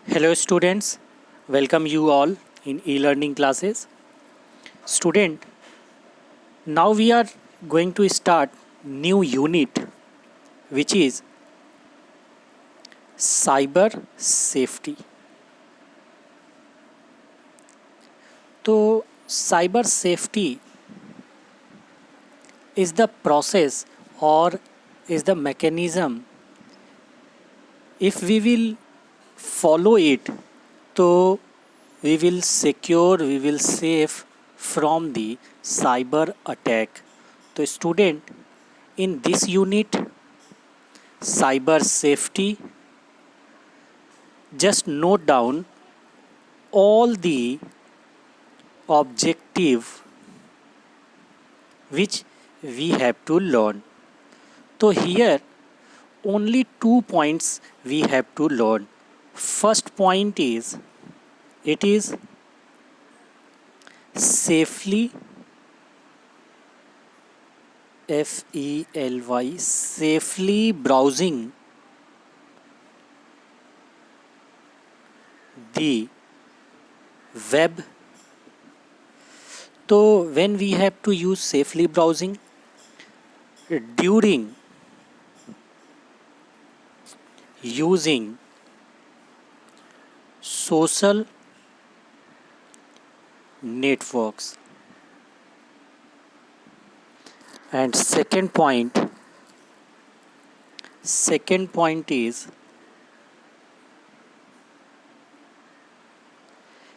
Hello students, welcome you all in e-learning classes. Student, now we are going to start new unit which is cyber safety. So cyber safety is the process or is the mechanism. If we will follow it, so we will secure, we will save from the cyber attack. So student, in this unit cyber safety, just note down all the objective which we have to learn. So here only 2 points we have to learn. First point is it is safely safely browsing the web. So when we have to use safely browsing during using social networks. And second point is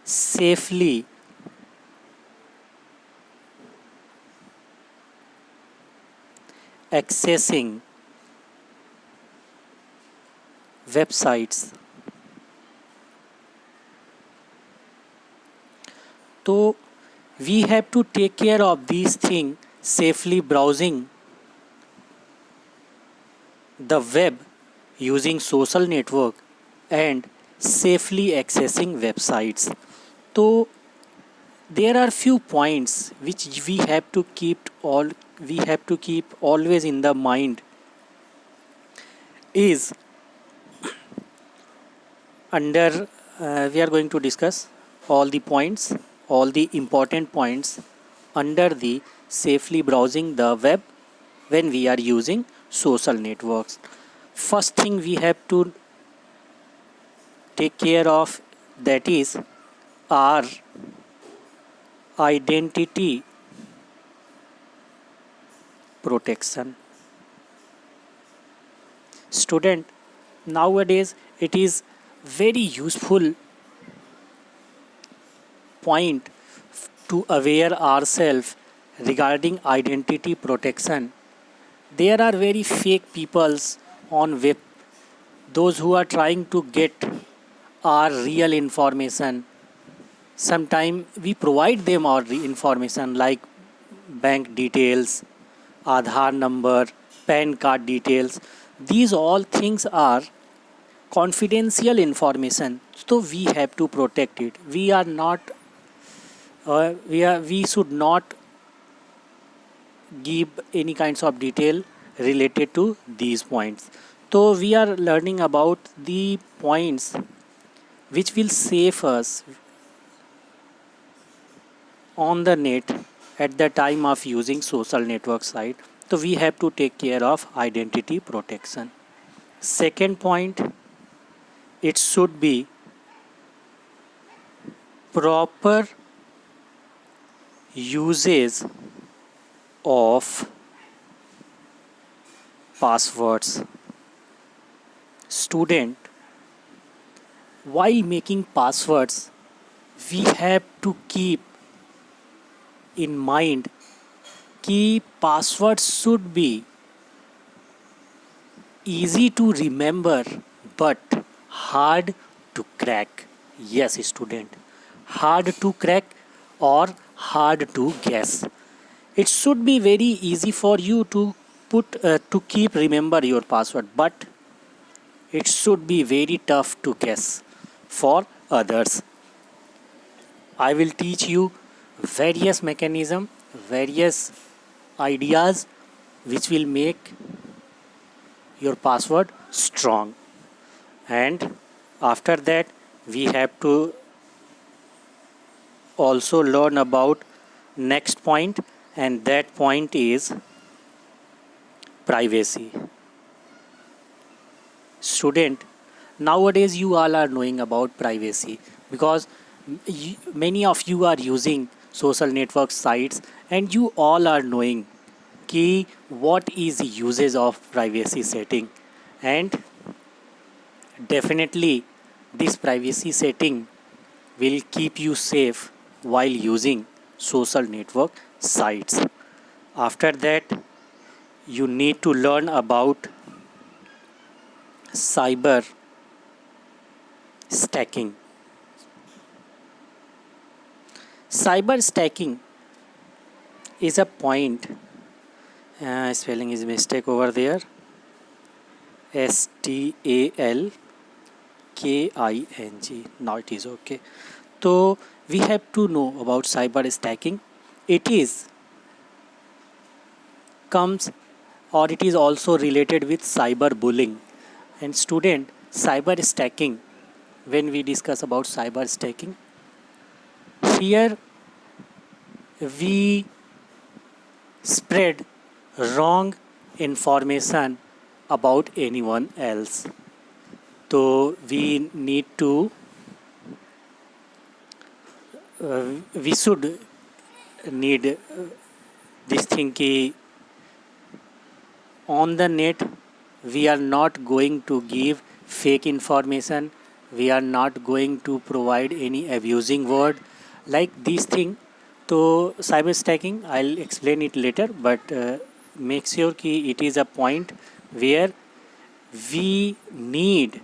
safely accessing websites. So we have to take care of these things, safely browsing the web using social network and safely accessing websites. So there are few points which we have to keep always in the mind is under we are going to discuss all the points, all the important points under the safely browsing the web when we are using social networks. First thing we have to take care of, that is our identity protection. Student, nowadays it is very useful point to aware ourselves regarding identity protection. There are very fake peoples on web, those who are trying to get our real information. Sometimes we provide them our information like bank details, Aadhaar number, PAN card details. These all things are confidential information, so we have to protect it. We should not give any kinds of detail related to these points. So we are learning about the points which will save us on the net at the time of using social network site. So we have to take care of identity protection. Second point, it should be proper usage of passwords. Student, while making passwords, we have to keep in mind key passwords should be easy to remember but hard to crack. Yes, student, hard to crack or hard to guess. It should be very easy for you to keep remember your password, but it should be very tough to guess for others. I will teach you various mechanism, various ideas which will make your password strong, and after that we have to also learn about next point, and that point is privacy. Student, nowadays you all are knowing about privacy because many of you are using social network sites, and you all are knowing key what is uses of privacy setting. And definitely this privacy setting will keep you safe while using social network sites. After that, you need to learn about cyber stacking. Cyber stacking is a point, spelling is mistake over there, STALKING. Now it is okay. So we have to know about cyber stacking. It is comes, or it is also related with cyber bullying. And student, cyber stacking, when we discuss about cyber stacking, here we spread wrong information about anyone else. So we need to we should need this thing ki on the net we are not going to give fake information, we are not going to provide any abusing word like this thing. So cyber stacking, I'll explain it later, but make sure ki it is a point where we need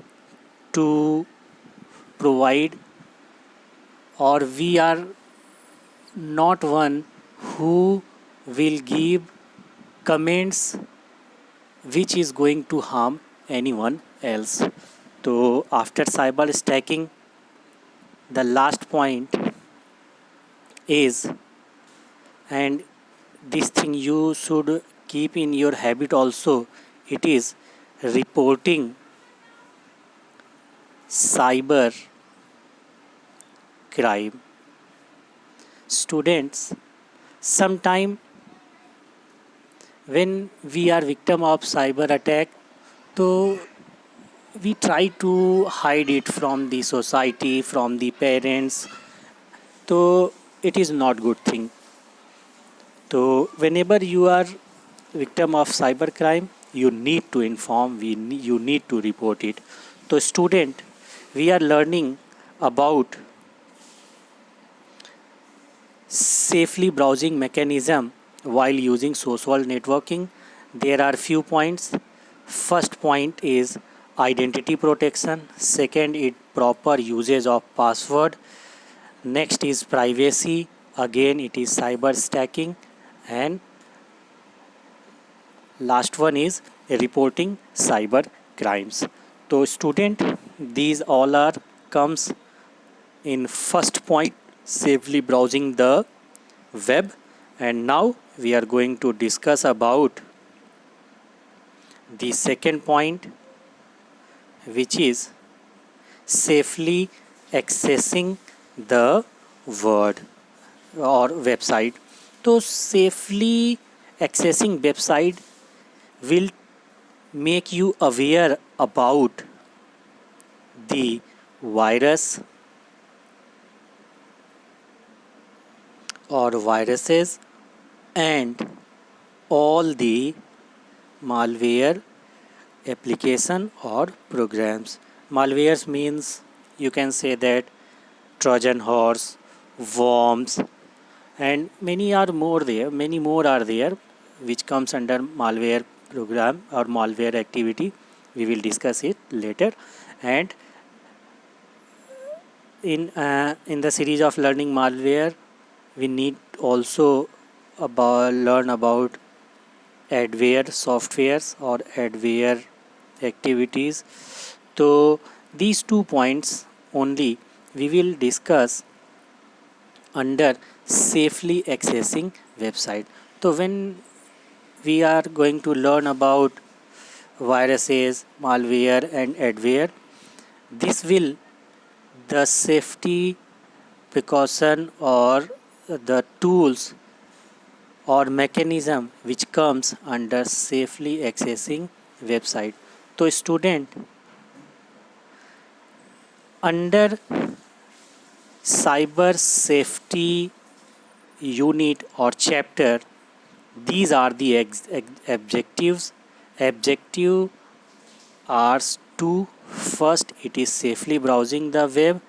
to provide, or we are not one who will give comments which is going to harm anyone else. So after cyber stacking, the last point is, and this thing you should keep in your habit also, it is reporting cyber crime. Students, sometime when we are victim of cyber attack, so we try to hide it from the society, from the parents. So it is not good thing. So whenever you are victim of cyber crime, you need to inform, you need to report it. So student, we are learning about safely browsing mechanism while using social networking. There are few points. First point is identity protection. Second is proper usage of password. Next is privacy. Again it is cyber stacking. And last one is reporting cyber crimes. So student, these all are comes in first point, safely browsing the web. And now we are going to discuss about the second point, which is safely accessing the word or website. So safely accessing website will make you aware about the virus or viruses and all the malware application or programs. Malwares means you can say that Trojan horse, worms, and many are more there. Many more are there, which comes under malware program or malware activity. We will discuss it later. And in the series of learning malware, we need also learn about adware softwares or adware activities. So these 2 points only we will discuss under safely accessing website. So when we are going to learn about viruses, malware and adware, this will the safety precaution or the tools or mechanism which comes under safely accessing website. तो student, under cyber safety unit or chapter, these are the objectives. Objective are two. First, it is safely browsing the web,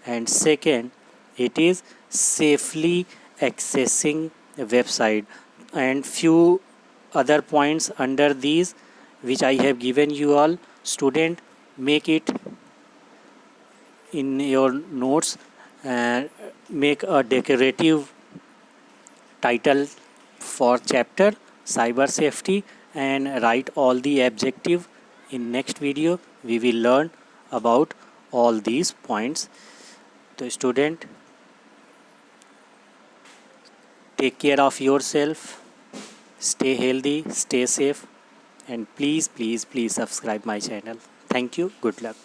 and second, it is safely accessing a website, and few other points under these which I have given you all. Student, make it in your notes and make a decorative title for chapter cyber safety and write all the objective. In next video we will learn about all these points. So student, take care of yourself, stay healthy, stay safe, and please subscribe my channel. Thank you. Good luck.